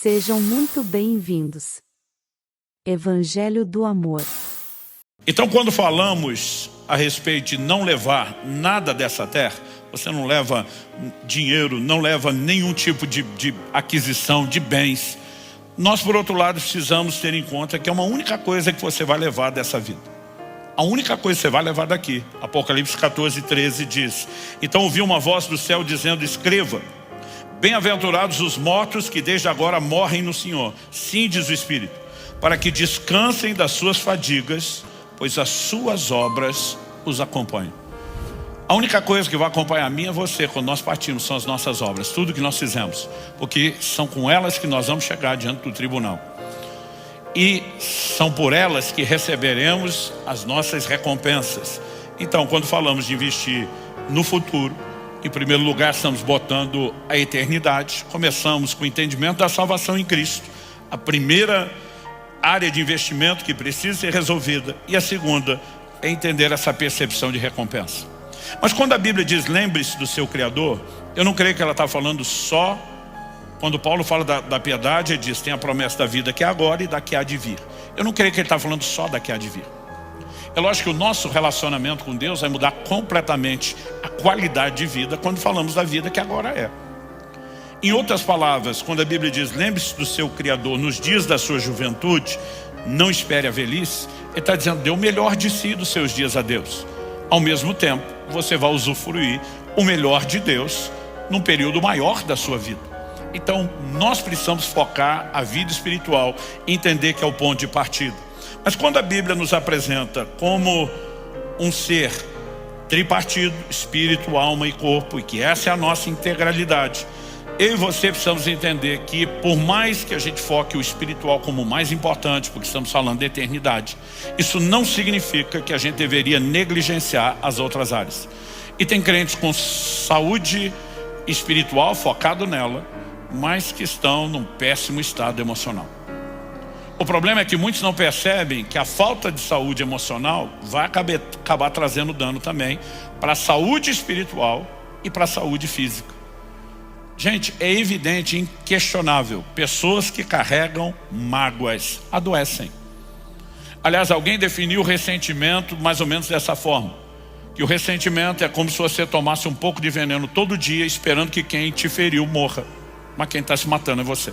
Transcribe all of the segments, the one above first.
Sejam muito bem-vindos. Evangelho do Amor. Então, quando falamos a respeito de não levar nada dessa terra, você não leva dinheiro, não leva nenhum tipo de aquisição de bens. Nós, por outro lado, precisamos ter em conta que é uma única coisa que você vai levar dessa vida. A única coisa que você vai levar daqui. Apocalipse 14:13 diz: então ouvi uma voz do céu dizendo, escreva, bem-aventurados os mortos que desde agora morrem no Senhor. Sim, diz o Espírito, para que descansem das suas fadigas, pois as suas obras os acompanham. A única coisa que vai acompanhar a mim e você quando nós partimos são as nossas obras, tudo que nós fizemos, porque são com elas que nós vamos chegar diante do tribunal. E são por elas que receberemos as nossas recompensas. Então, quando falamos de investir no futuro, em primeiro lugar estamos botando a eternidade. Começamos com o entendimento da salvação em Cristo, a primeira área de investimento que precisa ser resolvida, e a segunda é entender essa percepção de recompensa. Mas quando a Bíblia diz lembre-se do seu Criador, eu não creio que ela está falando só. Quando Paulo fala da piedade, ele diz, tem a promessa da vida que é agora e da que há de vir. Eu não creio que ele está falando só da que há de vir. É lógico que o nosso relacionamento com Deus vai mudar completamente a qualidade de vida quando falamos da vida que agora é. Em outras palavras, quando a Bíblia diz lembre-se do seu Criador nos dias da sua juventude, não espere a velhice, ele está dizendo, dê o melhor de si dos seus dias a Deus. Ao mesmo tempo, você vai usufruir o melhor de Deus num período maior da sua vida. Então, nós precisamos focar a vida espiritual e entender que é o ponto de partida. Mas quando a Bíblia nos apresenta como um ser tripartido, espírito, alma e corpo, e que essa é a nossa integralidade, eu e você precisamos entender que por mais que a gente foque o espiritual como o mais importante, porque estamos falando de eternidade, isso não significa que a gente deveria negligenciar as outras áreas. E tem crentes com saúde espiritual focado nela, mas que estão num péssimo estado emocional. O problema é que muitos não percebem que a falta de saúde emocional vai acabar trazendo dano também para a saúde espiritual e para a saúde física. Gente, é evidente, inquestionável, pessoas que carregam mágoas adoecem. Aliás, alguém definiu o ressentimento mais ou menos dessa forma, que o ressentimento é como se você tomasse um pouco de veneno todo dia esperando que quem te feriu morra, mas quem está se matando é você.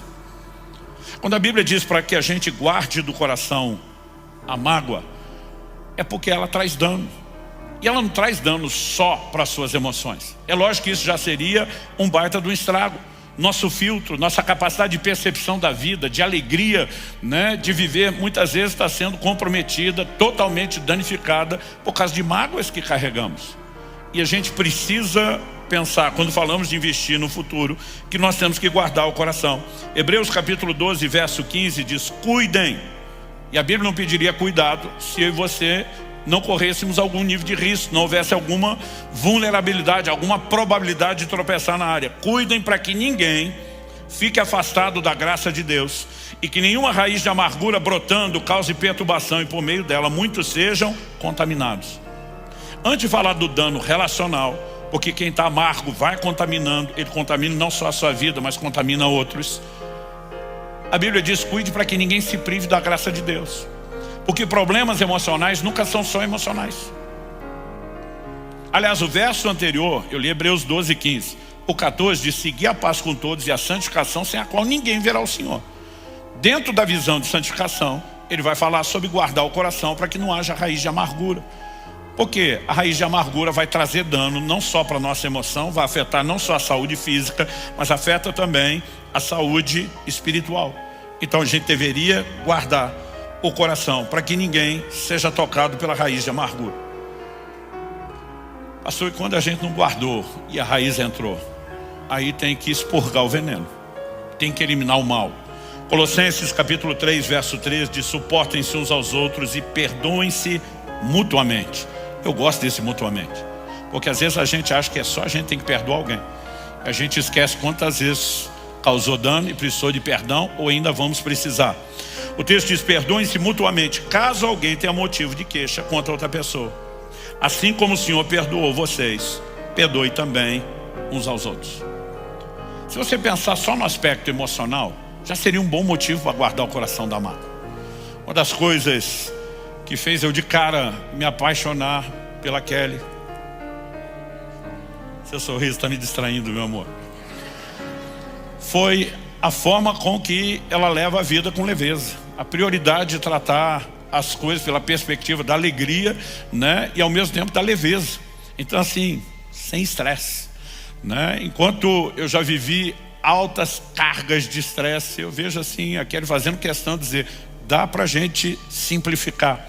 Quando a Bíblia diz para que a gente guarde do coração a mágoa, é porque ela traz dano. E ela não traz dano só para as suas emoções. É lógico que isso já seria um baita do estrago. Nosso filtro, nossa capacidade de percepção da vida, de alegria, né, de viver, muitas vezes está sendo comprometida, totalmente danificada por causa de mágoas que carregamos. E a gente precisa pensar, quando falamos de investir no futuro, que nós temos que guardar o coração. Hebreus capítulo 12, verso 15 diz, cuidem. E a Bíblia não pediria cuidado se eu e você não corrêssemos algum nível de risco, não houvesse alguma vulnerabilidade, alguma probabilidade de tropeçar na área. Cuidem para que ninguém fique afastado da graça de Deus e que nenhuma raiz de amargura brotando cause perturbação e por meio dela muitos sejam contaminados. Antes de falar do dano relacional, porque quem está amargo vai contaminando, ele contamina não só a sua vida, mas contamina outros. A Bíblia diz, cuide para que ninguém se prive da graça de Deus. Porque problemas emocionais nunca são só emocionais. Aliás, o verso anterior, eu li Hebreus 12, 15. O 14 diz, seguir a paz com todos e a santificação sem a qual ninguém verá o Senhor. Dentro da visão de santificação, ele vai falar sobre guardar o coração para que não haja raiz de amargura. Porque a raiz de amargura vai trazer dano não só para a nossa emoção, vai afetar não só a saúde física, mas afeta também a saúde espiritual. Então a gente deveria guardar o coração para que ninguém seja tocado pela raiz de amargura. Pastor, e quando a gente não guardou e a raiz entrou, aí tem que expurgar o veneno, tem que eliminar o mal. Colossenses capítulo 3, verso 13 diz, suportem-se uns aos outros e perdoem-se mutuamente. Eu gosto desse mutuamente, porque às vezes a gente acha que é só a gente tem que perdoar alguém. A gente esquece quantas vezes causou dano e precisou de perdão, ou ainda vamos precisar. O texto diz, perdoem-se mutuamente, caso alguém tenha motivo de queixa contra outra pessoa. Assim como o Senhor perdoou vocês, perdoe também uns aos outros. Se você pensar só no aspecto emocional, já seria um bom motivo para guardar o coração da mágoa. Uma das coisas que fez eu de cara me apaixonar pela Kelly. Seu sorriso está me distraindo, meu amor. Foi a forma com que ela leva a vida com leveza. A prioridade de tratar as coisas pela perspectiva da alegria, né? E ao mesmo tempo da leveza. Então assim, sem estresse, né? Enquanto eu já vivi altas cargas de estresse, eu vejo assim, a Kelly fazendo questão de dizer, dá pra gente simplificar.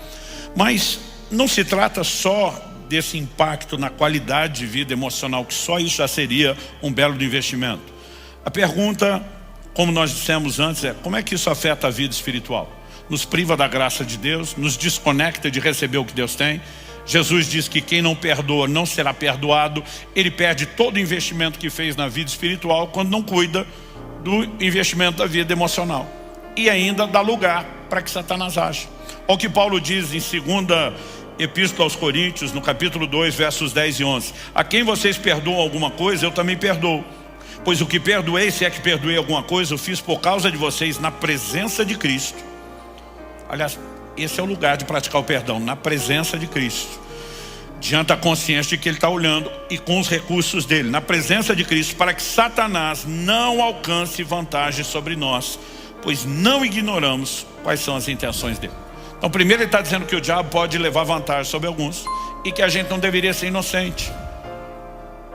Mas não se trata só desse impacto na qualidade de vida emocional, que só isso já seria um belo investimento. A pergunta, como nós dissemos antes, é como é que isso afeta a vida espiritual? Nos priva da graça de Deus, nos desconecta de receber o que Deus tem. Jesus diz que quem não perdoa não será perdoado. Ele perde todo o investimento que fez na vida espiritual quando não cuida do investimento da vida emocional. E ainda dá lugar para que Satanás age. Olha o que Paulo diz em 2ª Epístola aos Coríntios, no capítulo 2, versos 10 e 11. A quem vocês perdoam alguma coisa, eu também perdoo. Pois o que perdoei, se é que perdoei alguma coisa, eu fiz por causa de vocês na presença de Cristo. Aliás, esse é o lugar de praticar o perdão, na presença de Cristo. Diante da consciência de que Ele está olhando e com os recursos dele, na presença de Cristo, para que Satanás não alcance vantagem sobre nós, pois não ignoramos quais são as intenções dele. Então primeiro ele está dizendo que o diabo pode levar vantagem sobre alguns e que a gente não deveria ser inocente.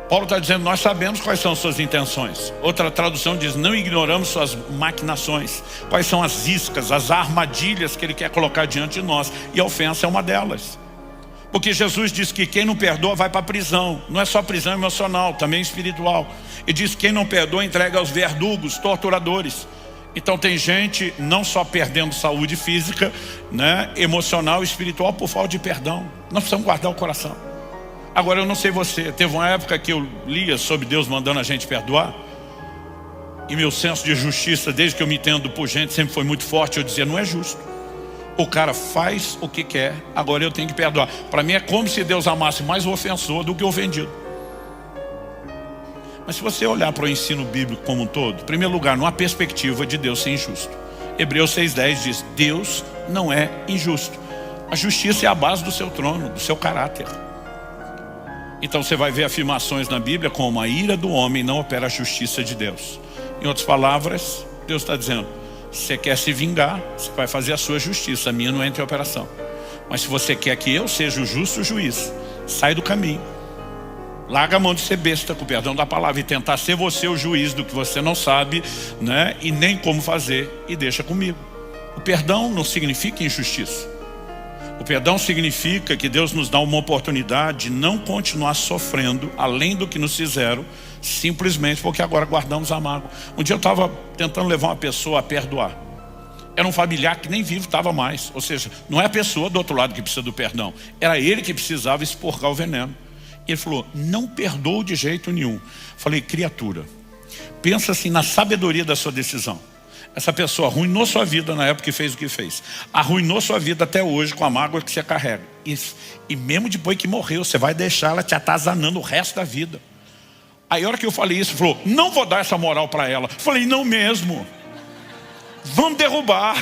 Paulo está dizendo, nós sabemos quais são suas intenções. Outra tradução diz, não ignoramos suas maquinações. Quais são as iscas, as armadilhas que ele quer colocar diante de nós. E a ofensa é uma delas. Porque Jesus diz que quem não perdoa vai para a prisão. Não é só prisão emocional, também espiritual. E diz que quem não perdoa entrega aos verdugos, torturadores. Então tem gente não só perdendo saúde física, né, emocional e espiritual por falta de perdão. Nós precisamos guardar o coração. Agora eu não sei você, teve uma época que eu lia sobre Deus mandando a gente perdoar. E meu senso de justiça, desde que eu me entendo por gente, sempre foi muito forte. Eu dizia, não é justo. O cara faz o que quer, agora eu tenho que perdoar. Para mim é como se Deus amasse mais o ofensor do que o ofendido. Mas se você olhar para o ensino bíblico como um todo, em primeiro lugar, não há perspectiva de Deus ser injusto. Hebreus 6,10 diz, Deus não é injusto. A justiça é a base do seu trono, do seu caráter. Então você vai ver afirmações na Bíblia como a ira do homem não opera a justiça de Deus. Em outras palavras, Deus está dizendo, você quer se vingar, você vai fazer a sua justiça, a minha não entra em operação. Mas se você quer que eu seja o justo juiz, sai do caminho. Larga a mão de ser besta, com o perdão da palavra, e tentar ser você o juiz do que você não sabe, né, e nem como fazer, e deixa comigo. O perdão não significa injustiça. O perdão significa que Deus nos dá uma oportunidade de não continuar sofrendo além do que nos fizeram, simplesmente porque agora guardamos a mágoa. Um dia eu estava tentando levar uma pessoa a perdoar. Era um familiar que nem vivo estava mais. Ou seja, não é a pessoa do outro lado que precisa do perdão. Era ele que precisava expurgar o veneno. E ele falou, não perdoo de jeito nenhum. Falei, criatura, pensa assim na sabedoria da sua decisão. Essa pessoa arruinou sua vida na época que fez o que fez. Arruinou sua vida até hoje com a mágoa que você carrega. E mesmo depois que morreu, você vai deixar ela te atazanando o resto da vida. Aí a hora que eu falei isso, ele falou, não vou dar essa moral para ela. Falei, não mesmo. Vamos derrubar.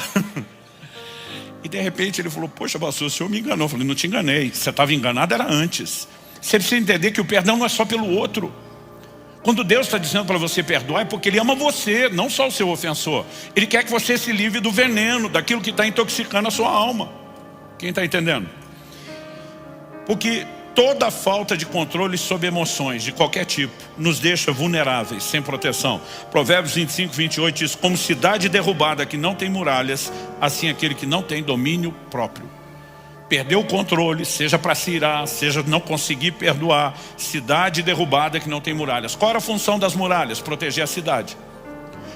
E de repente ele falou, poxa pastor, o senhor me enganou. Eu falei, não te enganei, você estava enganado, era antes. Você precisa entender que o perdão não é só pelo outro. Quando Deus está dizendo para você perdoar, é porque Ele ama você, não só o seu ofensor. Ele quer que você se livre do veneno, daquilo que está intoxicando a sua alma. Quem está entendendo? Porque toda falta de controle sobre emoções de qualquer tipo nos deixa vulneráveis, sem proteção. Provérbios 25, 28 diz, como cidade derrubada que não tem muralhas, assim aquele que não tem domínio próprio. Perdeu o controle, seja para se irar, seja não conseguir perdoar. Cidade derrubada que não tem muralhas. Qual era a função das muralhas? Proteger a cidade.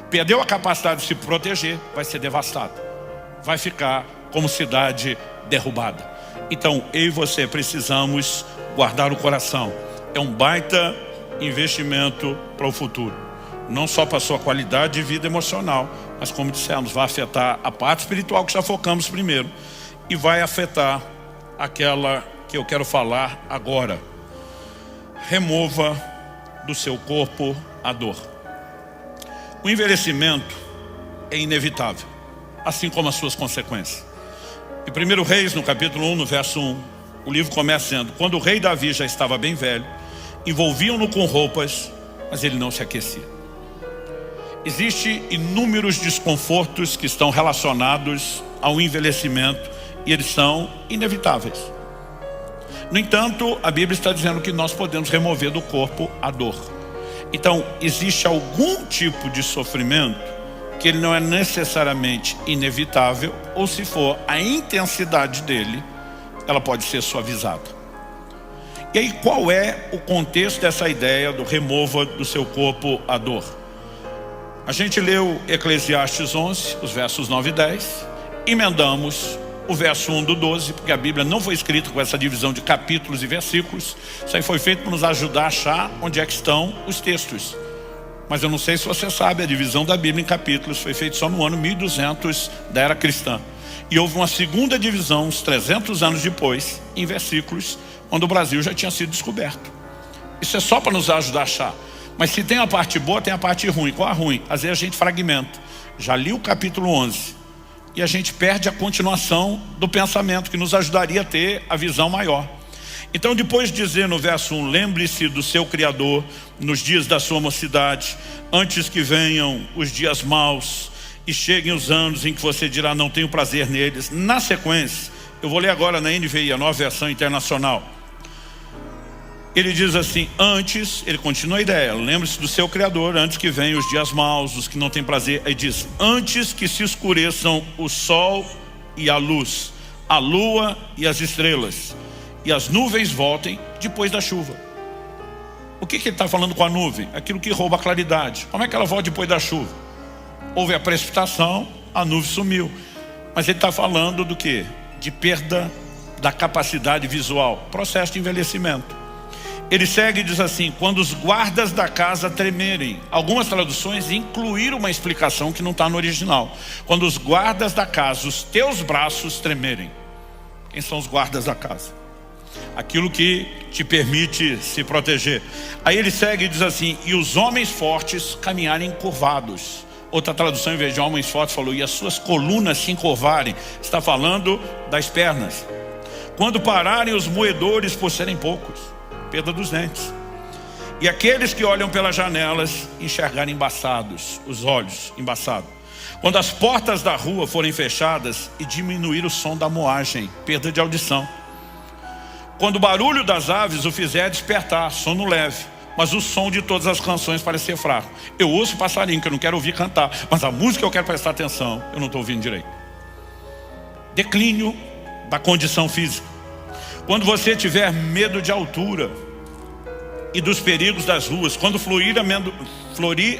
Perdeu a capacidade de se proteger, vai ser devastado. Vai ficar como cidade derrubada. Então, eu e você precisamos guardar o coração. É um baita investimento para o futuro. Não só para a sua qualidade de vida emocional, mas como dissemos, vai afetar a parte espiritual que já focamos primeiro. E vai afetar aquela que eu quero falar agora. Remova do seu corpo a dor. O envelhecimento é inevitável, assim como as suas consequências. Em 1 Reis, no capítulo 1, no verso 1, o livro começa dizendo: quando o rei Davi já estava bem velho, envolviam-no com roupas, mas ele não se aquecia. Existem inúmeros desconfortos que estão relacionados ao envelhecimento e eles são inevitáveis. No entanto, a Bíblia está dizendo que nós podemos remover do corpo a dor. Então, existe algum tipo de sofrimento que ele não é necessariamente inevitável, ou se for a intensidade dele, ela pode ser suavizada. E aí, qual é o contexto dessa ideia do remova do seu corpo a dor? A gente leu Eclesiastes 11, os versos 9 e 10, emendamos o verso 1 do 12, porque a Bíblia não foi escrita com essa divisão de capítulos e versículos. Isso aí foi feito para nos ajudar a achar onde é que estão os textos. Mas eu não sei se você sabe, a divisão da Bíblia em capítulos foi feita só no ano 1200 da era cristã. E houve uma segunda divisão, uns 300 anos depois, em versículos, quando o Brasil já tinha sido descoberto. Isso é só para nos ajudar a achar. Mas se tem a parte boa, tem a parte ruim. Qual a ruim? Às vezes a gente fragmenta. Já li o capítulo 11 e a gente perde a continuação do pensamento que nos ajudaria a ter a visão maior. Então, depois de dizer no verso 1, lembre-se do seu Criador nos dias da sua mocidade, antes que venham os dias maus e cheguem os anos em que você dirá, não tenho prazer neles. Na sequência, eu vou ler agora na NVI, a nova versão internacional. Ele diz assim, antes, ele continua a ideia, lembre-se do seu Criador, antes que venham os dias maus, os que não têm prazer. Aí diz, antes que se escureçam o sol e a luz, a lua e as estrelas, e as nuvens voltem depois da chuva. O que ele está falando com a nuvem? Aquilo que rouba a claridade. Como é que ela volta depois da chuva? Houve a precipitação, a nuvem sumiu. Mas ele está falando do quê? De perda da capacidade visual, processo de envelhecimento. Ele segue e diz assim, quando os guardas da casa tremerem. Algumas traduções incluíram uma explicação que não está no original. Quando os guardas da casa, os teus braços tremerem. Quem são os guardas da casa? Aquilo que te permite se proteger. Aí ele segue e diz assim, e os homens fortes caminharem encurvados. Outra tradução, em vez de homens fortes, falou, e as suas colunas se encurvarem. Está falando das pernas. Quando pararem os moedores por serem poucos. Perda dos dentes. E aqueles que olham pelas janelas enxergarem embaçados, os olhos embaçados. Quando as portas da rua forem fechadas e diminuir o som da moagem, perda de audição. Quando o barulho das aves o fizer despertar, sono leve, mas o som de todas as canções parecer fraco. Eu ouço passarinho que eu não quero ouvir cantar, mas a música eu quero prestar atenção, eu não estou ouvindo direito. Declínio da condição física. Quando você tiver medo de altura e dos perigos das ruas, quando florir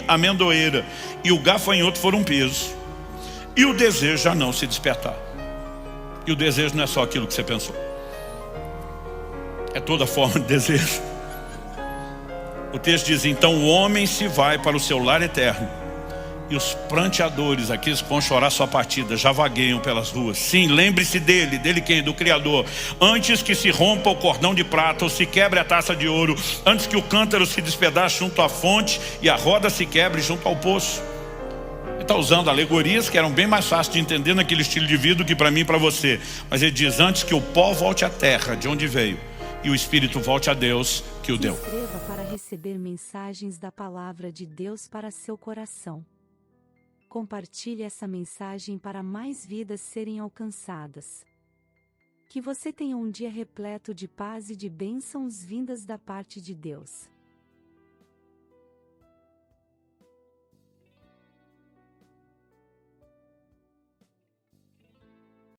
a amendoeira e o gafanhoto for um peso, e o desejo já não se despertar. E o desejo não é só aquilo que você pensou. É toda forma de desejo. O texto diz, então o homem se vai para o seu lar eterno, e os pranteadores, aqueles que vão chorar sua partida, já vagueiam pelas ruas. Sim, lembre-se dele. Dele quem? Do Criador. Antes que se rompa o cordão de prata, ou se quebre a taça de ouro, antes que o cântaro se despedace junto à fonte, e a roda se quebre junto ao poço. Ele está usando alegorias que eram bem mais fáceis de entender naquele estilo de vida do que para mim e para você. Mas ele diz, antes que o pó volte à terra, de onde veio, e o Espírito volte a Deus, que o deu. Inscreva para receber mensagens da Palavra de Deus para seu coração. Compartilhe essa mensagem para mais vidas serem alcançadas. Que você tenha um dia repleto de paz e de bênçãos vindas da parte de Deus.